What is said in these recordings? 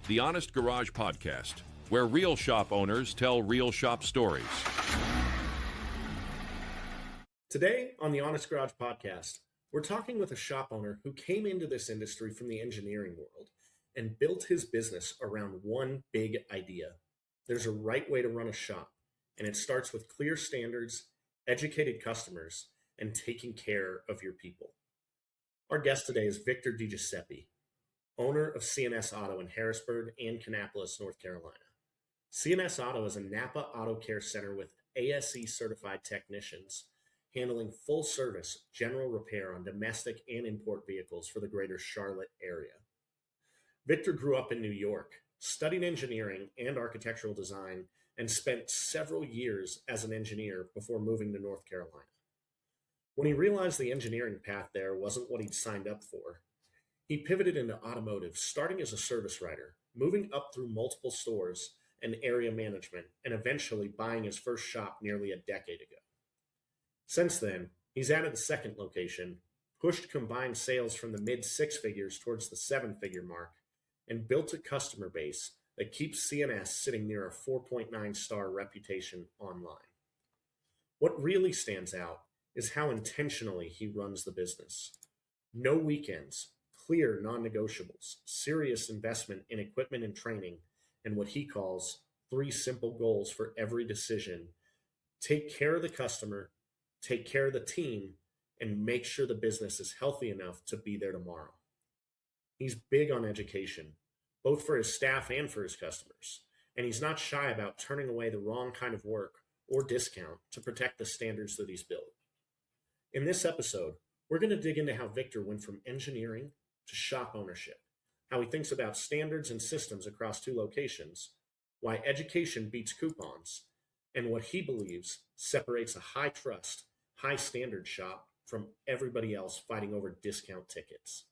The Honest Garage Podcast, where real shop owners tell real shop stories. Today on the Honest Garage Podcast, we're talking with a shop owner who came into this industry from the engineering world and built his business around one big idea. There's a right way to run a shop, and it starts with clear standards, educated customers, and taking care of your people. Our guest today is Victor DiGiuseppi, owner of CNS Auto in Harrisburg and Kannapolis, North Carolina. CNS Auto is a Napa Auto Care Center with ASE certified technicians handling full service general repair on domestic and import vehicles for the greater Charlotte area. Victor grew up in New York, studied engineering and architectural design, and spent several years as an engineer before moving to North Carolina. When he realized the engineering path there wasn't what he'd signed up for, he pivoted into automotive, starting as a service writer, moving up through multiple stores and area management, and eventually buying his first shop nearly a decade ago. Since then, he's added a second location, pushed combined sales from the mid six figures towards the seven-figure mark, and built a customer base that keeps CNS sitting near a 4.9 star reputation online. What really stands out is how intentionally he runs the business. No weekends, clear non-negotiables, serious investment in equipment and training, and what he calls 3 simple goals for every decision. Take care of the customer, take care of the team, and make sure the business is healthy enough to be there tomorrow. He's big on education, both for his staff and for his customers, and he's not shy about turning away the wrong kind of work or discount to protect the standards that he's built. In this episode, we're going to dig into how Victor went from engineering to shop ownership, how he thinks about standards and systems across 2 locations, why education beats coupons, and what he believes separates a high-trust, high-standard shop from everybody else fighting over discount tickets.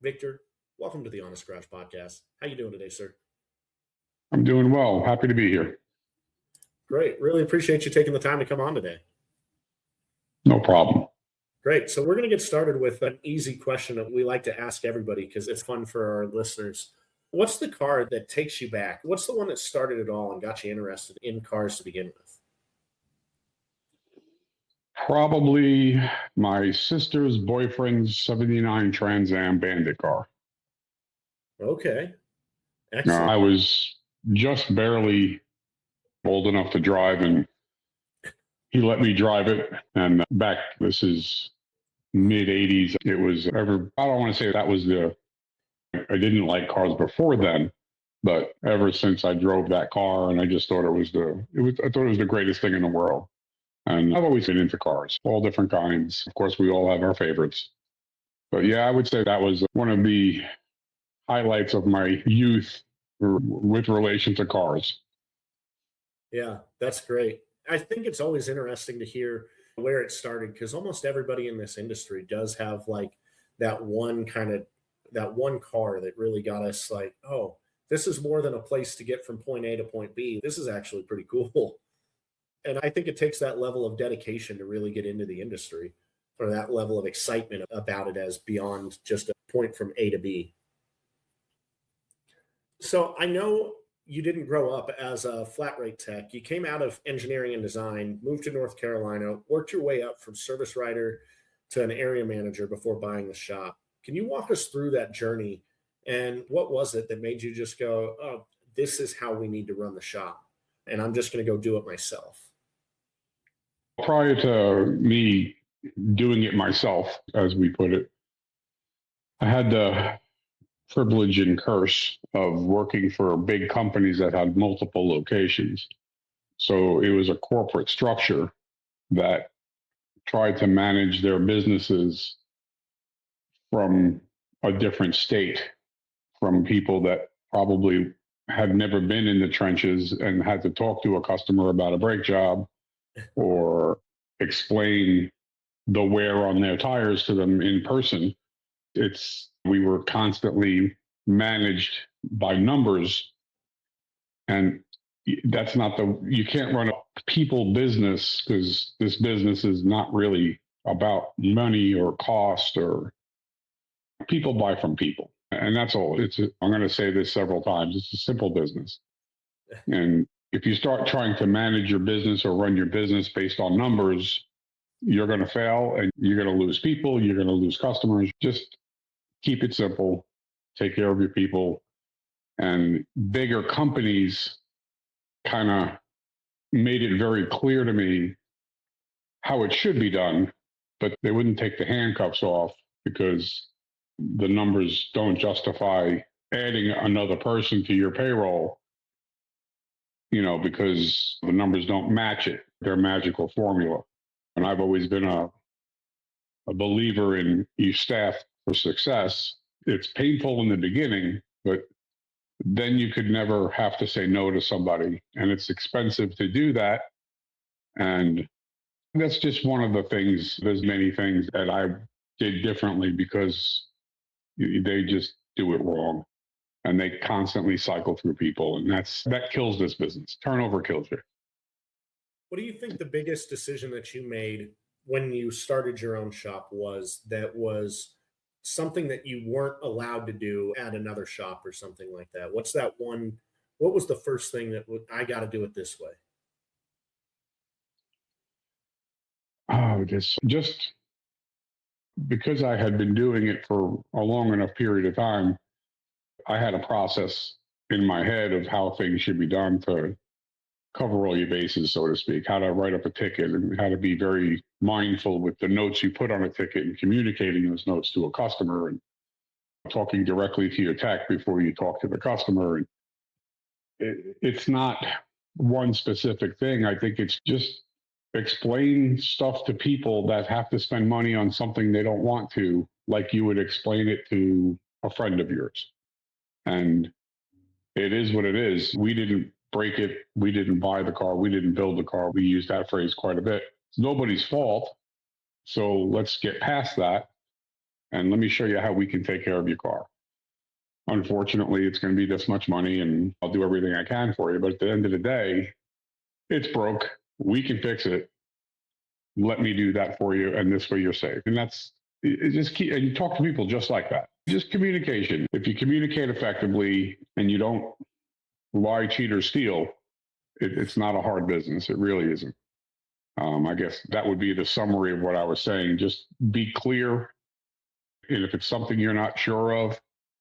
Victor, welcome to the Honest Garage Podcast. How you doing today, sir? I'm doing well. Happy to be here. Great. Really appreciate you taking the time to come on today. No problem. Great. So we're going to get started with an easy question that we like to ask everybody because it's fun for our listeners. What's the car that takes you back? What's the one that started it all and got you interested in cars to begin with? Probably my sister's boyfriend's 79 Trans Am Bandit car. Okay. Excellent. I was just barely old enough to drive, and he let me drive it. And this is mid 80s. It was I don't want to say I didn't like cars before then, but ever since I drove that car, and I just thought I thought it was the greatest thing in the world. And I've always been into cars, all different kinds. Of course, we all have our favorites. But yeah, I would say that was one of the highlights of my youth with relation to cars. Yeah, that's great. I think it's always interesting to hear where it started because almost everybody in this industry does have like that one car that really got us like, oh, this is more than a place to get from point A to point B. This is actually pretty cool. And I think it takes that level of dedication to really get into the industry, or that level of excitement about it as beyond just a point from A to B. So I know you didn't grow up as a flat rate tech. You came out of engineering and design, moved to North Carolina, worked your way up from service writer to an area manager before buying the shop. Can you walk us through that journey? And what was it that made you just go, oh, this is how we need to run the shop, and I'm just going to go do it myself? Prior to me doing it myself, as we put it, I had the privilege and curse of working for big companies that had multiple locations. So it was a corporate structure that tried to manage their businesses from a different state, from people that probably had never been in the trenches and had to talk to a customer about a brake job or explain the wear on their tires to them in person. We were constantly managed by numbers, and that's not you can't run a people business, because this business is not really about money or cost, or people buy from people. And that's all. I'm going to say this several times. It's a simple business. And if you start trying to manage your business or run your business based on numbers, you're going to fail and you're going to lose people. You're going to lose customers. Just keep it simple. Take care of your people. And bigger companies kind of made it very clear to me how it should be done, but they wouldn't take the handcuffs off because the numbers don't justify adding another person to your payroll, because the numbers don't match it, their magical formula. And I've always been a believer in you staff for success. It's painful in the beginning, but then you could never have to say no to somebody. And it's expensive to do that. And that's just one of the things. There's many things that I did differently because they just do it wrong. And they constantly cycle through people. And that kills this business. Turnover kills you. What do you think the biggest decision that you made when you started your own shop was that was something that you weren't allowed to do at another shop or something like that? What's that one? What was the first thing that I got to do it this way? Oh, just because I had been doing it for a long enough period of time, I had a process in my head of how things should be done to cover all your bases, so to speak, how to write up a ticket and how to be very mindful with the notes you put on a ticket and communicating those notes to a customer and talking directly to your tech before you talk to the customer. And it's not one specific thing. I think it's just explain stuff to people that have to spend money on something they don't want to, like you would explain it to a friend of yours. And it is what it is. We didn't break it. We didn't buy the car. We didn't build the car. We use that phrase quite a bit. It's nobody's fault. So let's get past that. And let me show you how we can take care of your car. Unfortunately, it's going to be this much money and I'll do everything I can for you. But at the end of the day, it's broke. We can fix it. Let me do that for you. And this way you're safe. And that's just key. And you talk to people just like that. Just communication. If you communicate effectively and you don't lie, cheat, or steal, it's not a hard business. It really isn't. I guess that would be the summary of what I was saying. Just be clear. And if it's something you're not sure of,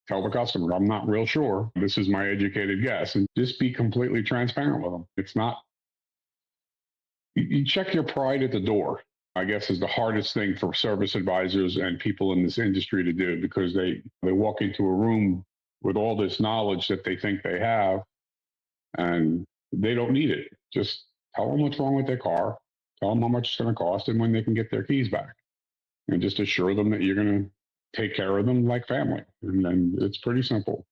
tell the customer, I'm not real sure. This is my educated guess. And just be completely transparent with them. It's not, you check your pride at the door, I guess, is the hardest thing for service advisors and people in this industry to do, because they walk into a room with all this knowledge that they think they have, and they don't need it. Just tell them what's wrong with their car, tell them how much it's going to cost and when they can get their keys back. And just assure them that you're going to take care of them like family. And then it's pretty simple.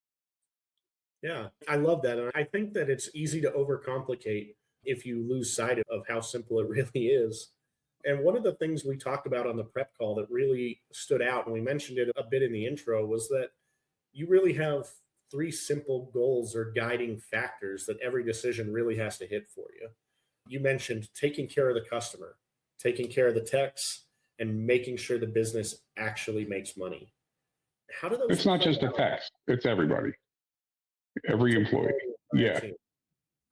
Yeah, I love that. And I think that it's easy to overcomplicate if you lose sight of how simple it really is. And one of the things we talked about on the prep call that really stood out, and we mentioned it a bit in the intro, was that you really have three simple goals or guiding factors that every decision really has to hit for you. You mentioned taking care of the customer, taking care of the techs, and making sure the business actually makes money. How do those? It's not just the techs, it's everybody, every employee. Yeah. Okay.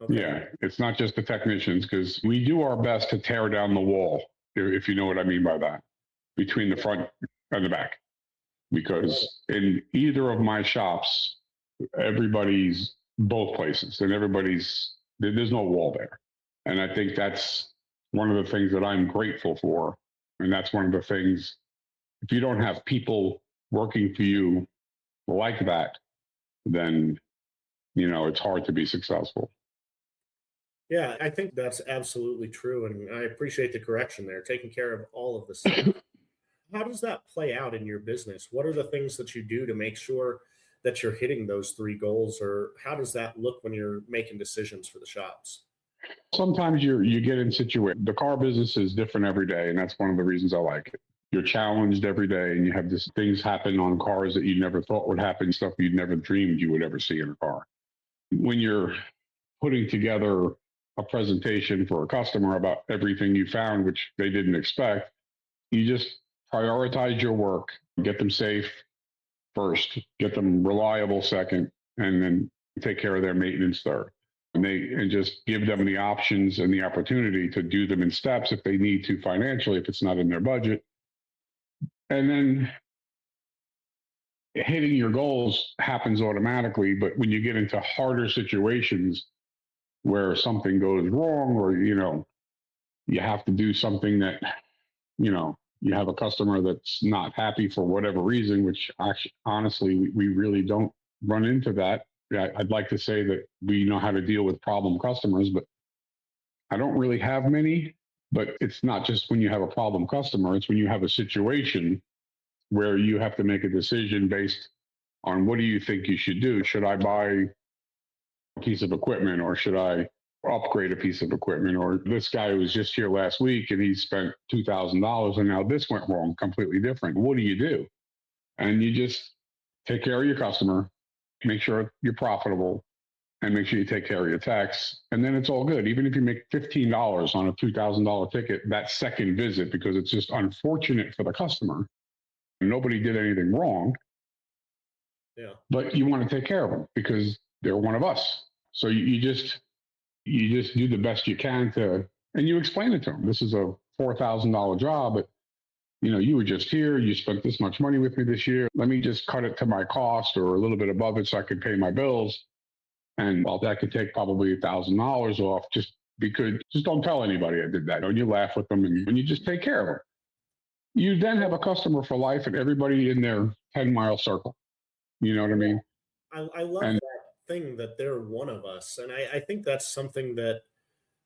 Yeah, it's not just the technicians, because we do our best to tear down the wall, if you know what I mean by that, between the front and the back. Because in either of my shops, everybody's both places and there's no wall there. And I think that's one of the things that I'm grateful for. And that's one of the things, if you don't have people working for you like that, then, it's hard to be successful. Yeah, I think that's absolutely true. And I appreciate the correction there, taking care of all of the stuff. How does that play out in your business? What are the things that you do to make sure that you're hitting those three goals? Or how does that look when you're making decisions for the shops? Sometimes you get in situations. The car business is different every day, and that's one of the reasons I like it. You're challenged every day, and you have things happen on cars that you never thought would happen, stuff you'd never dreamed you would ever see in a car. When you're putting together a presentation for a customer about everything you found, which they didn't expect, you just prioritize your work, get them safe, first, get them reliable second, and then take care of their maintenance third. And just give them the options and the opportunity to do them in steps if they need to financially, if it's not in their budget. And then hitting your goals happens automatically. But when you get into harder situations where something goes wrong, or, you have to do something that, you have a customer that's not happy for whatever reason, which actually, honestly, we really don't run into that. I'd like to say that we know how to deal with problem customers, but I don't really have many. But it's not just when you have a problem customer, it's when you have a situation where you have to make a decision based on what do you think you should do? Should I buy a piece of equipment, or should I upgrade a piece of equipment? Or this guy was just here last week and he spent $2,000 and now this went wrong, completely different. What do you do? And you just take care of your customer, make sure you're profitable, and make sure you take care of your tax. And then it's all good. Even if you make $15 on a $2,000 ticket, that second visit, because it's just unfortunate for the customer. Nobody did anything wrong. Yeah. But you want to take care of them because they're one of us. So you just do the best you can and you explain it to them. This is a $4,000 job, but you were just here. You spent this much money with me this year. Let me just cut it to my cost or a little bit above it so I can pay my bills. And that could take probably $1,000 off. Just don't tell anybody I did that. And you laugh with them and you just take care of them. You then have a customer for life and everybody in their 10-mile circle. You know what I mean? I love that thing that they're one of us. And I think that's something that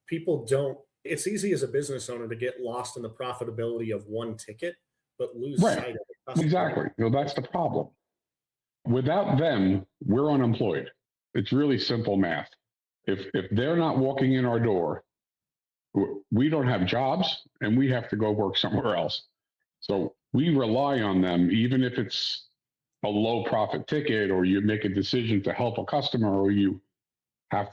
people don't. It's easy as a business owner to get lost in the profitability of one ticket, but lose sight of the customer. Exactly. That's the problem. Without them, we're unemployed. It's really simple math. If they're not walking in our door, we don't have jobs and we have to go work somewhere else. So we rely on them, even if it's a low profit ticket, or you make a decision to help a customer, or you have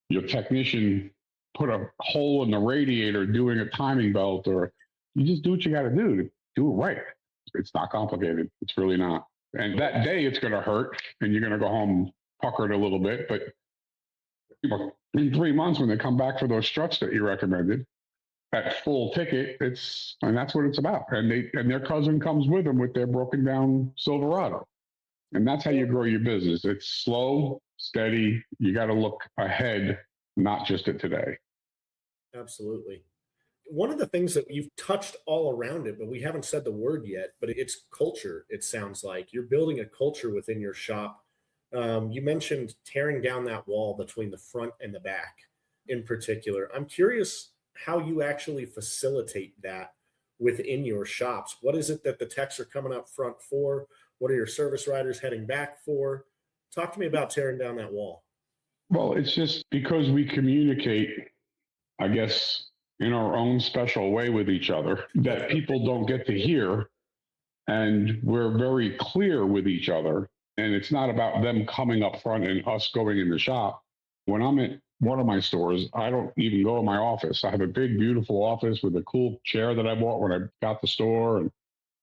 your technician put a hole in the radiator doing a timing belt, or you just do what you got to do it right. It's not complicated. It's really not. And that day it's going to hurt and you're going to go home puckered a little bit. But in 3 months, when they come back for those struts that you recommended at full ticket, and that's what it's about. And their cousin comes with them with their broken down Silverado. And that's how you grow your business. It's slow, steady. You got to look ahead, not just at today. Absolutely. One of the things that you've touched all around it, but we haven't said the word yet, but it's culture. It sounds like you're building a culture within your shop. You mentioned tearing down that wall between the front and the back in particular. I'm curious how you actually facilitate that within your shops. What is it that the techs are coming up front for? What are your service riders heading back for? Talk to me about tearing down that wall. Well, it's just because we communicate, I guess, in our own special way with each other that people don't get to hear. And we're very clear with each other. And it's not about them coming up front and us going in the shop. When I'm at one of my stores, I don't even go in my office. I have a big, beautiful office with a cool chair that I bought when I got the store. And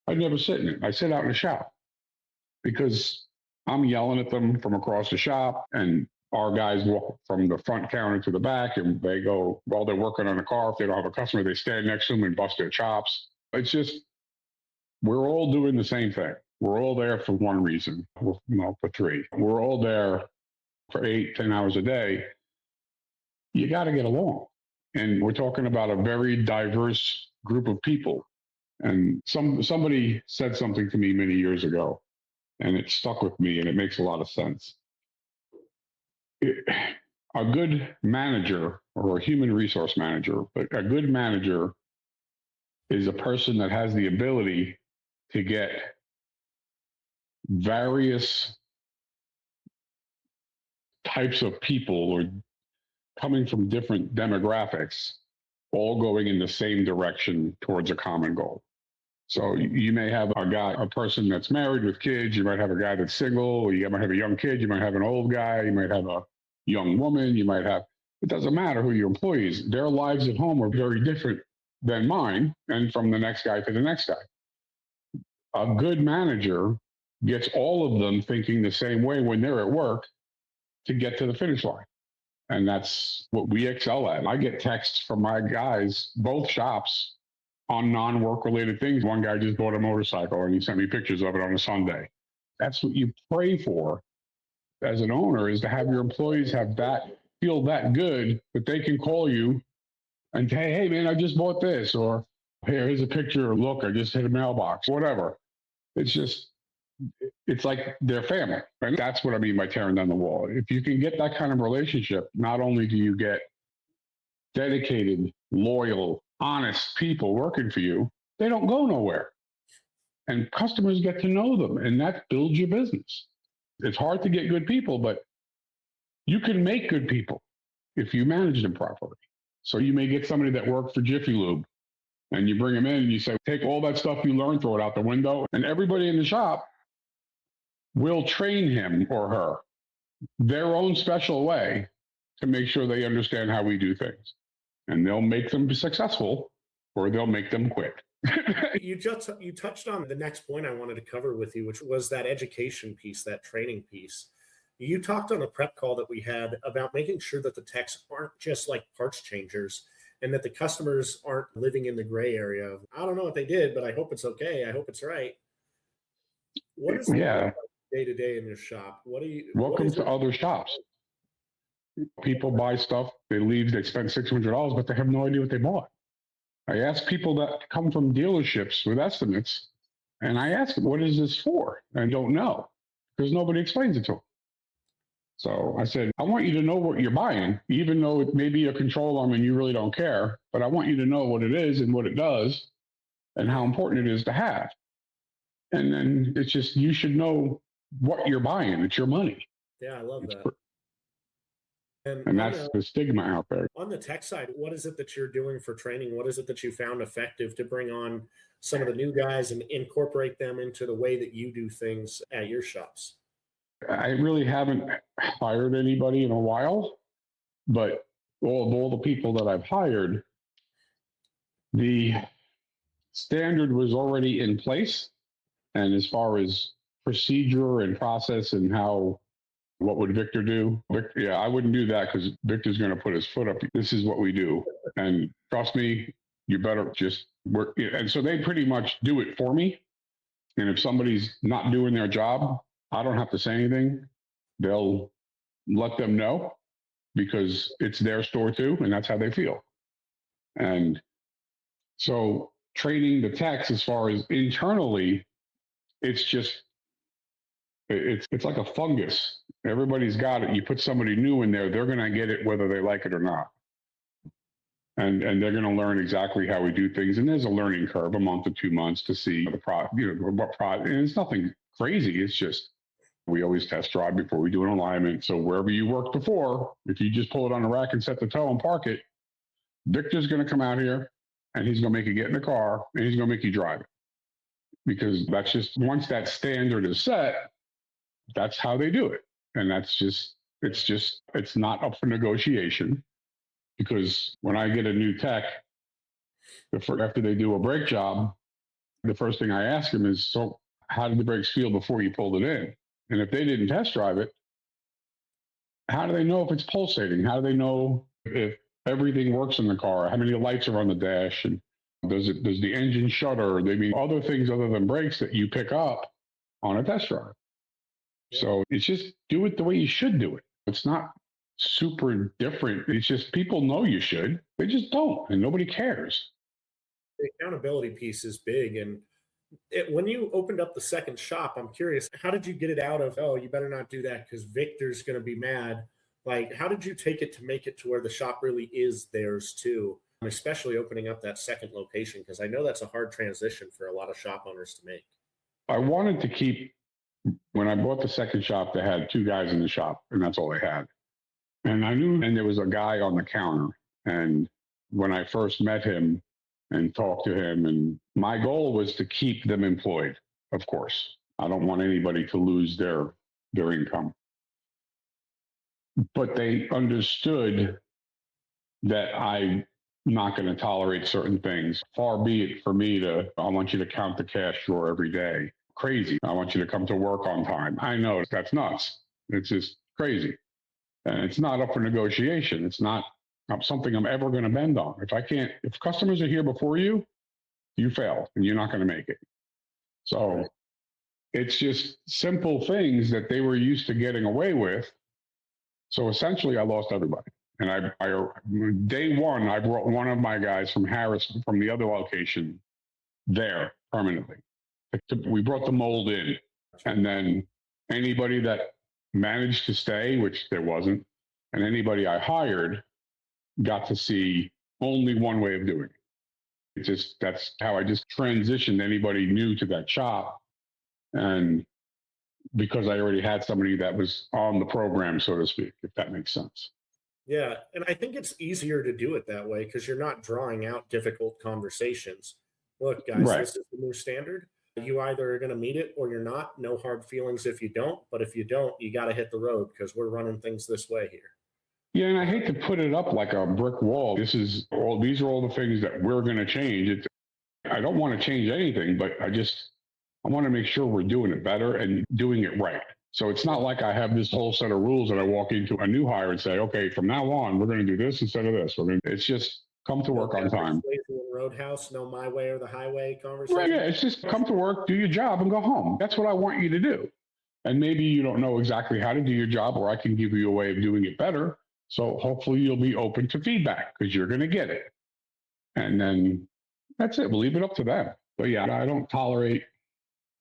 I never sit in it. I sit out in the shop because I'm yelling at them from across the shop, and our guys walk from the front counter to the back, and they go, while they're working on a car, if they don't have a customer, they stand next to them and bust their chops. It's just, we're all doing the same thing. We're all there for one reason, for three. We're all there for 8-10 hours a day. You got to get along. And we're talking about a very diverse group of people. And somebody said something to me many years ago, and it stuck with me, and it makes a lot of sense. A good manager, or a human resource manager, but a good manager is a person that has the ability to get various types of people, or coming from different demographics, all going in the same direction towards a common goal. So you may have a person that's married with kids. You might have a guy that's single, or you might have a young kid. You might have an old guy. You might have a young woman. It doesn't matter who your employee is. Their lives at home are very different than mine, and from the next guy to the next guy. A good manager gets all of them thinking the same way when they're at work to get to the finish line. And that's what we excel at. I get texts from my guys, both shops, on non-work related things. One guy just bought a motorcycle and he sent me pictures of it on a Sunday. That's what you pray for as an owner, is to have your employees have that, feel that good that they can call you and say, hey man, I just bought this, or here's a picture, look, I just hit a mailbox, whatever. It's like their family. And that's what I mean by tearing down the wall. If you can get that kind of relationship, not only do you get dedicated, loyal, honest people working for you, they don't go nowhere. And customers get to know them, and that builds your business. It's hard to get good people, but you can make good people if you manage them properly. So you may get somebody that worked for Jiffy Lube, and you bring them in and you say, take all that stuff you learned, throw it out the window, and everybody in the shop will train him or her their own special way to make sure they understand how we do things. And they'll make them successful, or they'll make them quit. You touched on the next point I wanted to cover with you, which was that education piece, that training piece. You talked on a prep call that we had about making sure that the techs aren't just like parts changers, and that the customers aren't living in the gray area of, I don't know what they did, but I hope it's okay. I hope it's right. What is day to day in your shop? Welcome to other shops. People buy stuff, they leave, they spend $600, but they have no idea what they bought. I ask people that come from dealerships with estimates, and I ask them, what is this for? And don't know, because nobody explains it to them. So I said, I want you to know what you're buying, even though it may be a control arm and you really don't care, but I want you to know what it is and what it does and how important it is to have. And then it's just, you should know what you're buying. It's your money. Yeah, I love that. And that's the stigma out there. On the tech side, what is it that you're doing for training? What is it that you found effective to bring on some of the new guys and incorporate them into the way that you do things at your shops? I really haven't hired anybody in a while, but all the people that I've hired, the standard was already in place. And as far as procedure and process and what would Victor do? Yeah, I wouldn't do that, because Victor's going to put his foot up. This is what we do. And trust me, you better just work. And so they pretty much do it for me. And if somebody's not doing their job, I don't have to say anything. They'll let them know, because it's their store too, and that's how they feel. And so training the techs, as far as internally, it's like a fungus. Everybody's got it. You put somebody new in there, they're going to get it whether they like it or not. And they're going to learn exactly how we do things. And there's a learning curve, a month or 2 months, to see what product. And it's nothing crazy. It's just, we always test drive before we do an alignment. So wherever you worked before, if you just pull it on the rack and set the toe and park it, Victor's going to come out here and he's going to make you get in the car and he's going to make you drive it. Because that's just, once that standard is set, that's how they do it. And it's not up for negotiation. Because when I get a new tech, after they do a brake job, the first thing I ask them is, so how did the brakes feel before you pulled it in? And if they didn't test drive it, how do they know if it's pulsating? How do they know if everything works in the car? How many lights are on the dash? And does the engine shudder? They mean other things other than brakes that you pick up on a test drive. Yeah. So it's just, do it the way you should do it. It's not super different. It's just, people know you should. They just don't, and nobody cares. The accountability piece is big. And when you opened up the second shop, I'm curious, how did you get it out of, oh, you better not do that because Victor's going to be mad? Like, how did you take it to make it to where the shop really is theirs too? Especially opening up that second location, because I know that's a hard transition for a lot of shop owners to make. I wanted to keep, when I bought the second shop, they had 2 guys in the shop, and that's all they had. And I knew, and there was a guy on the counter. And when I first met him and talked to him, and my goal was to keep them employed, of course. I don't want anybody to lose their income. But they understood that I'm not going to tolerate certain things. Far be it for me I want you to count the cash drawer every day. crazy. I want you to come to work on time. I know that's nuts. It's just crazy. And it's not up for negotiation. It's not something I'm ever going to bend on. If customers are here before you, you failed and you're not going to make it. So it's just simple things that they were used to getting away with. So essentially, I lost everybody. And day one, I brought one of my guys from Harris, from the other location, there permanently. We brought the mold in. And then anybody that managed to stay, which there wasn't, and anybody I hired got to see only one way of doing it. That's how I just transitioned anybody new to that shop. And because I already had somebody that was on the program, so to speak, if that makes sense. Yeah. And I think it's easier to do it that way because you're not drawing out difficult conversations. Look, guys, Right. This is the new standard. You either are going to meet it or you're not. No hard feelings if you don't. But if you don't, you got to hit the road because we're running things this way here. Yeah, and I hate to put it up like a brick wall. These are all the things that we're going to change. I don't want to change anything, but I want to make sure we're doing it better and doing it right. So it's not like I have this whole set of rules that I walk into a new hire and say, okay, from now on, we're going to do this instead of this. It's just come to work on time. Roadhouse, no my way or the highway conversation. Right, yeah, it's just come to work, do your job, and go home. That's what I want you to do. And maybe you don't know exactly how to do your job, or I can give you a way of doing it better. So hopefully you'll be open to feedback because you're going to get it. And then that's it. We'll leave it up to them. But yeah, I don't tolerate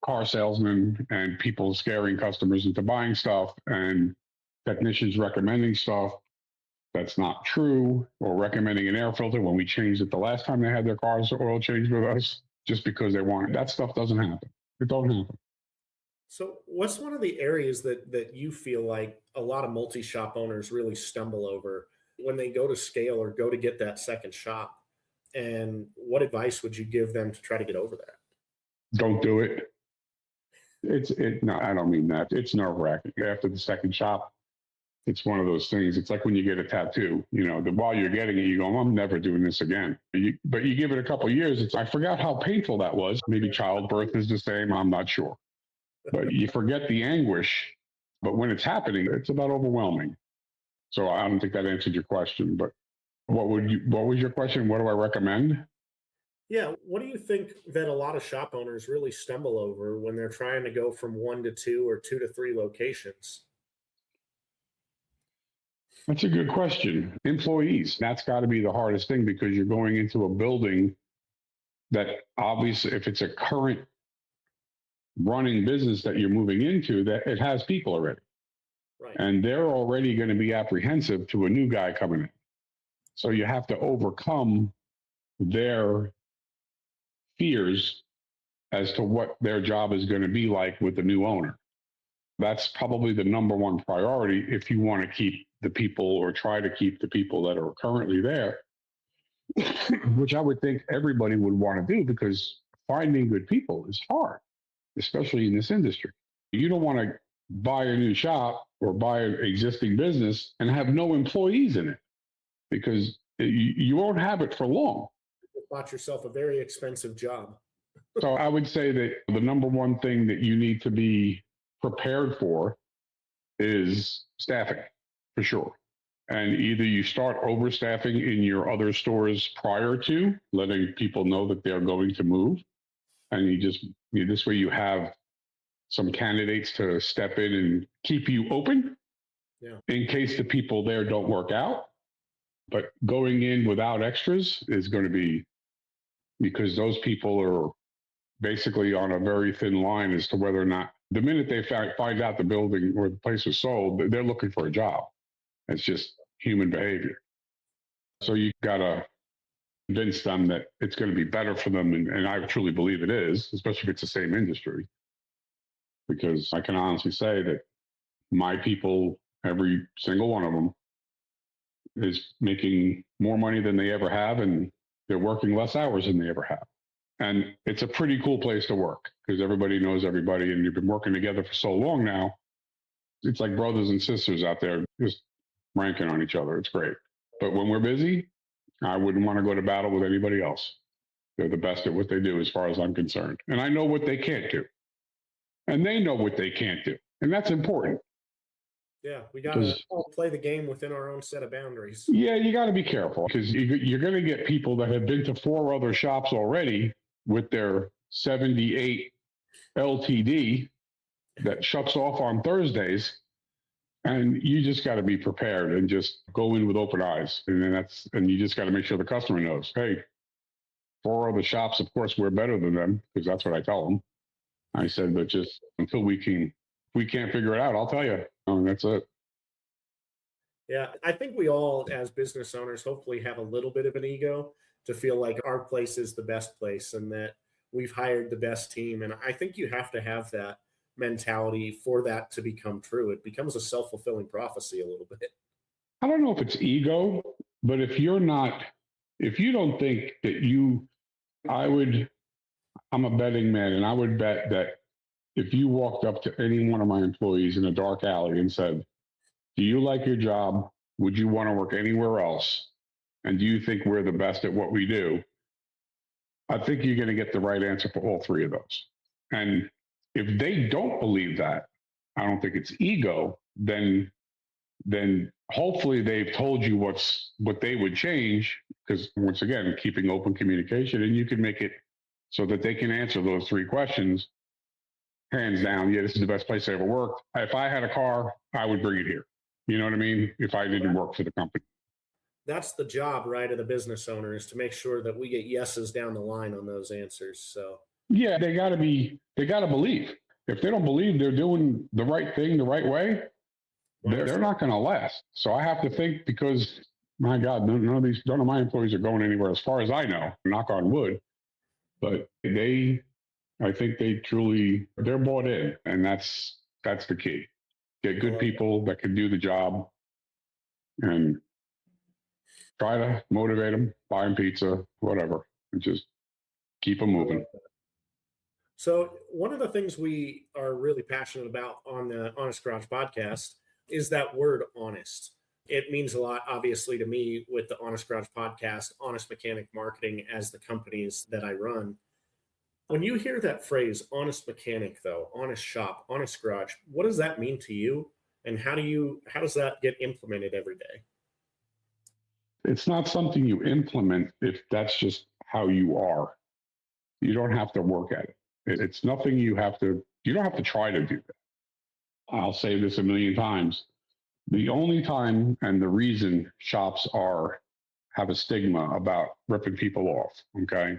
car salesmen and people scaring customers into buying stuff and technicians recommending stuff that's not true, or recommending an air filter when we changed it the last time they had their cars oil changed with us just because they want it. That stuff doesn't happen. It don't happen. So what's one of the areas that you feel like a lot of multi-shop owners really stumble over when they go to scale or go to get that second shop? And what advice would you give them to try to get over that? Don't do it. No, I don't mean that. It's nerve-wracking. After the second shop, it's one of those things. It's like when you get a tattoo, while you're getting it, you go, I'm never doing this again. But you give it a couple of years. I forgot how painful that was. Maybe childbirth is the same. I'm not sure. But you forget the anguish. But when it's happening, it's about overwhelming. So I don't think that answered your question. But what was your question? What do I recommend? Yeah. What do you think that a lot of shop owners really stumble over when they're trying to go from 1 to 2 or 2 to 3 locations? That's a good question. Employees, that's got to be the hardest thing because you're going into a building that obviously, if it's a current running business that you're moving into, that it has people already. Right. And they're already going to be apprehensive to a new guy coming in. So you have to overcome their fears as to what their job is going to be like with the new owner. That's probably the number one priority if you want to keep the people or try to keep the people that are currently there, which I would think everybody would want to do because finding good people is hard, especially in this industry. You don't want to buy a new shop or buy an existing business and have no employees in it because you won't have it for long. You bought yourself a very expensive job. So I would say that the number one thing that you need to be prepared for is staffing, for sure. And either you start overstaffing in your other stores prior to letting people know that they're going to move. And this way you have some candidates to step in and keep you open in case the people there don't work out. But going in without extras is going to be, because those people are basically on a very thin line as to whether or not, the minute they find out the building or the place is sold, they're looking for a job. It's just human behavior. So you got to convince them that it's going to be better for them. And I truly believe it is, especially if it's the same industry. Because I can honestly say that my people, every single one of them, is making more money than they ever have. And they're working less hours than they ever have. And it's a pretty cool place to work because everybody knows everybody and you've been working together for so long now. It's like brothers and sisters out there just ranking on each other. It's great. But when we're busy, I wouldn't want to go to battle with anybody else. They're the best at what they do as far as I'm concerned. And I know what they can't do. and they know what they can't do. And that's important. Yeah, we got to play the game within our own set of boundaries. Yeah, you got to be careful because you're going to get people that have been to 4 other shops already with their 78 LTD that shuts off on Thursdays. And you just got to be prepared and just go in with open eyes. And then you just got to make sure the customer knows, hey, 4 other shops, of course, we're better than them, because that's what I tell them. I said, but just until we can't figure it out, I'll tell you. And that's it. Yeah, I think we all, as business owners, hopefully have a little bit of an ego to feel like our place is the best place and that we've hired the best team. And I think you have to have that mentality for that to become true. It becomes a self-fulfilling prophecy a little bit. I don't know if it's ego, but if you don't think that I'm a betting man, and I would bet that if you walked up to any one of my employees in a dark alley and said, do you like your job? Would you want to work anywhere else? And do you think we're the best at what we do? I think you're going to get the right answer for all 3 of those. And if they don't believe that, I don't think it's ego, then hopefully they've told you what they would change, because once again, keeping open communication, and you can make it so that they can answer those 3 questions. Hands down, yeah, this is the best place I ever worked. If I had a car, I would bring it here. You know what I mean? If I didn't work for the company. That's the job, right, of the business owner, is to make sure that we get yeses down the line on those answers. So yeah, they got to believe. If they don't believe they're doing the right thing the right way, they're not going to last. So I have to think, because my God, none of my employees are going anywhere as far as I know, knock on wood, but I think they're bought in, and that's the key. Get good people that can do the job, and try to motivate them, buy them pizza, whatever, and just keep them moving. So one of the things we are really passionate about on the Honest Garage podcast is that word honest. It means a lot, obviously, to me with the Honest Garage podcast, Honest Mechanic Marketing, as the companies that I run. When you hear that phrase, honest mechanic, though, honest shop, honest garage, what does that mean to you? And how does that get implemented every day? It's not something you implement if that's just how you are. You don't have to work at it. It's nothing you don't have to try to do that. I'll say this a million times. The only time and the reason shops have a stigma about ripping people off, okay?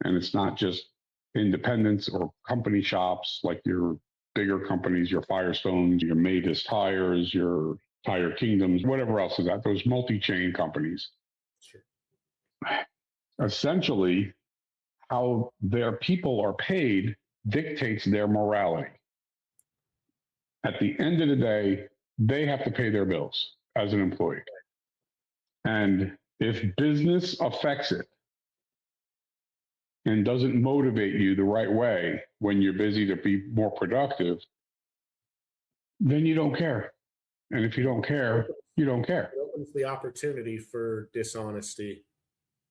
And it's not just independents or company shops like your bigger companies, your Firestones, your Mavis Tires, your Tire Kingdoms, whatever else is that, those multi-chain companies. Sure. Essentially, how their people are paid dictates their morality. At the end of the day, they have to pay their bills as an employee. And if business affects it and doesn't motivate you the right way when you're busy to be more productive, then you don't care. And if you don't care, you don't care. It opens the opportunity for dishonesty.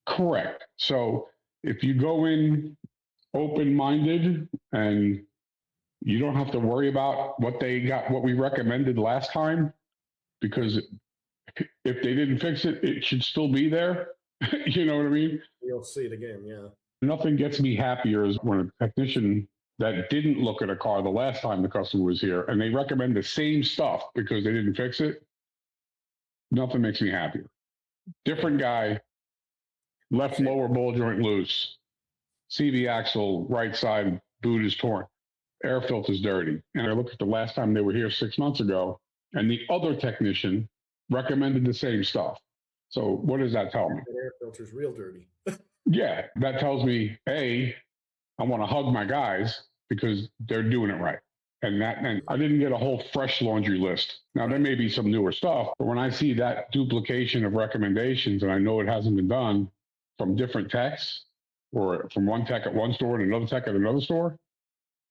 Correct. So if you go in open-minded and you don't have to worry about what we recommended last time, because if they didn't fix it, it should still be there. You know what I mean? You'll see it again, yeah. Nothing gets me happier is when a technician that didn't look at a car the last time the customer was here and they recommend the same stuff because they didn't fix it. Nothing makes me happier. Different guy, left lower ball joint loose, CV axle, right side boot is torn, air filter's dirty. And I looked at the last time they were here 6 months ago, and the other technician recommended the same stuff. So what does that tell me? The air filter's real dirty. Yeah, that tells me, A, I want to hug my guys because they're doing it right. And I didn't get a whole fresh laundry list. Now, there may be some newer stuff, but when I see that duplication of recommendations and I know it hasn't been done from different techs or from one tech at one store and another tech at another store,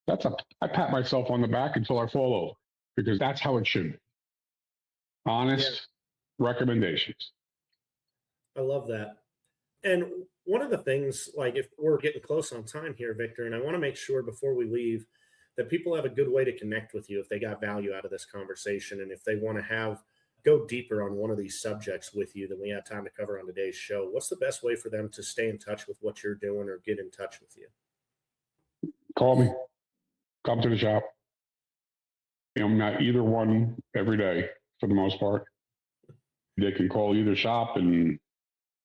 I pat myself on the back until I fall over, because that's how it should be. Honest recommendations. I love that. And one of the things, like, if we're getting close on time here, Victor, and I want to make sure before we leave that people have a good way to connect with you if they got value out of this conversation, and if they want to go deeper on one of these subjects with you that we had time to cover on today's show, what's the best way for them to stay in touch with what you're doing or get in touch with you? Call me. Come to the shop. I'm not either one every day for the most part. They can call either shop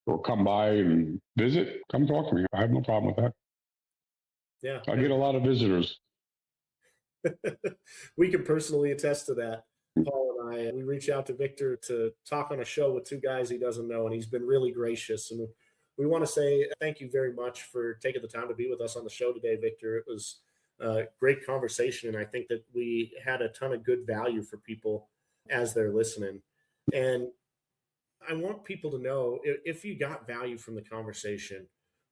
or come by and visit. Come talk to me. I have no problem with that. Yeah. I get a lot of visitors. We can personally attest to that. Paul and I, we reach out to Victor to talk on a show with two guys he doesn't know, and he's been really gracious. And we want to say thank you very much for taking the time to be with us on the show today, Victor. It was a great conversation, and I think that we had a ton of good value for people as they're listening. And I want people to know, if you got value from the conversation,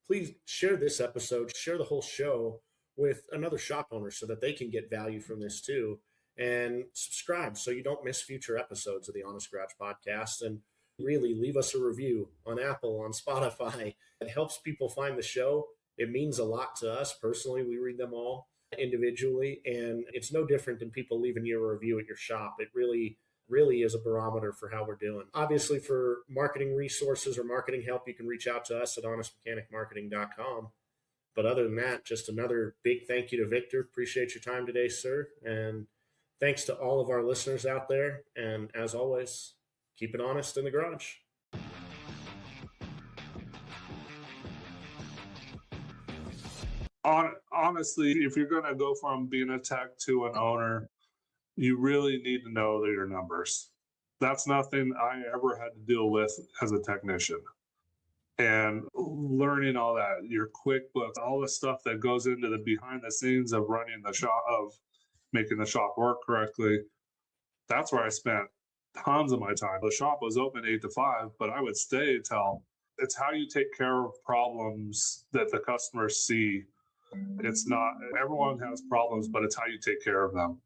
please share this episode, share the whole show with another shop owner so that they can get value from this too. And subscribe so you don't miss future episodes of the Honest Garage podcast. And really leave us a review on Apple, on Spotify. It helps people find the show. It means a lot to us personally. We read them all individually, and it's no different than people leaving you a review at your shop. It really is a barometer for how we're doing. Obviously, for marketing resources or marketing help, you can reach out to us at honestmechanicmarketing.com. But other than that, just another big thank you to Victor. Appreciate your time today, sir. And thanks to all of our listeners out there. And as always, keep it honest in the garage. Honestly, if you're going to go from being a tech to an owner, you really need to know your numbers. That's nothing I ever had to deal with as a technician. And learning all that, your QuickBooks, all the stuff that goes into the behind the scenes of running the shop, of making the shop work correctly. That's where I spent tons of my time. The shop was open 8 to 5, but I would stay till. It's how you take care of problems that the customers see. It's not, everyone has problems, but it's how you take care of them.